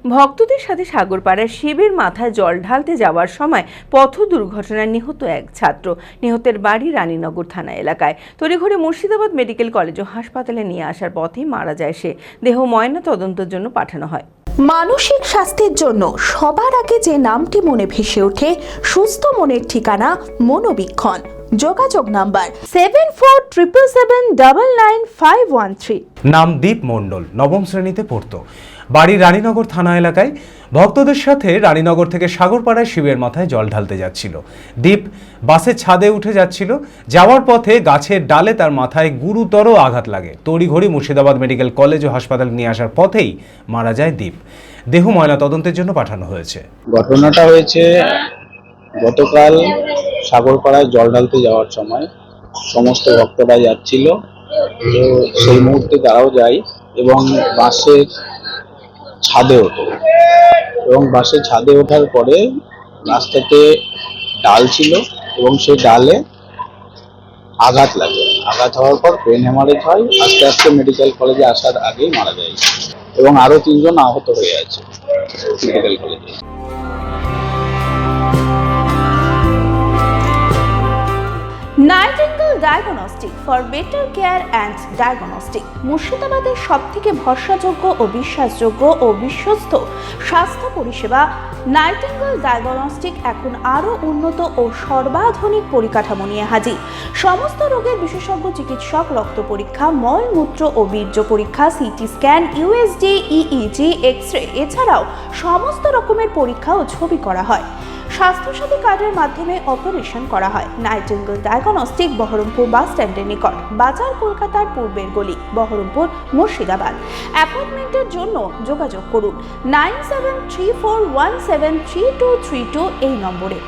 ভক্তদের সাথে সাগরপাড়ার শিবের মাথায় জল ঢালতে যাওয়ার সময় পথ দুর্ঘটনায় নিহত এক ছাত্র। নিহতের বাড়ি রানীনগর থানা এলাকায়। তড়িঘড়ি মুর্শিদাবাদ মেডিকেল কলেজ ও হাসপাতালে নিয়ে আসার পথেই মারা যায় সে। দেহ ময়না তদন্তের জন্য পাঠানো হয়। মানসিক স্বাস্থ্যের জন্য সবার আগে যে নামটি মনে ভেসে ওঠে, সুস্থ মনের ঠিকানা মনোবীক্ষণ। যোগাযোগ নাম্বার 7477799513। নাম দীপ মণ্ডল, নবম শ্রেণীতে পড়তো। বাড়ি রানীনগর থানা এলাকায়। ভক্তদের সাথে রানীনগর থেকে সাগরপাড়ায় শিবের মাথায় জল ঢালতে যাচ্ছিল। দীপ বাসের ছাদে উঠে যাচ্ছিল। যাওয়ার পথে গাছের ডালে তার মাথায় গুরুতর আঘাত লাগে। তড়িঘড়ি মুর্শিদাবাদ মেডিকেল কলেজ ও হাসপাতালে নিয়ে আসার পথেই মারা যায় দীপ। দেহ ময়না তদন্তের জন্য পাঠানো হয়েছে। ঘটনাটা হয়েছে গতকাল সাগরপাড়ায় জল ঢালতে যাওয়ার সময় সমস্ত ভক্তরা যাচ্ছিল, তো সেই মুহূর্তে তারাও যায় এবং বাসের ছাদে ওঠে এবং বাসের ছাদে ওঠার পরে রাস্তাতে ডাল ছিল এবং সেই ডালে আঘাত লাগে। আঘাত হওয়ার পর ব্রেন হ্যামারেজ হয়। আস্তে আস্তে মেডিকেল কলেজে আসার আগেই মারা যায় এবং আরো 3 জন আহত হয়ে আছে মেডিকেল কলেজে। Nightingale diagnostic for better care and diagnostic মুর্শিদাবাদের সবথেকে ভরসাযোগ্য ও বিশ্বাসযোগ্য ও বিশ্বস্ত স্বাস্থ্য পরিষেবা নাইটিঙ্গেল ডায়াগনস্টিক এখন আরও উন্নত ও সর্বাধুনিক পরিকাঠামো নিয়ে হাজির। সমস্ত রোগের বিশেষজ্ঞ চিকিৎসক, রক্ত পরীক্ষা, মলমূত্র ও বীর্য পরীক্ষা, CT scan, USG, EEG, X-ray এছাড়াও সমস্ত রকমের পরীক্ষা ও ছবি করা হয়। স্বাস্থ্যসাথী কার্ডের মাধ্যমে অপারেশন করা হয়। নাইটিঙ্গেল ডায়াগনস্টিক বহরমপুর বাস স্ট্যান্ডের নিকট, বাজার, কলকাতার পূর্বের গলি, বহরমপুর, মুর্শিদাবাদ। অ্যাপয়েন্টমেন্টের জন্য যোগাযোগ করুন 9734173232 এই নম্বরে।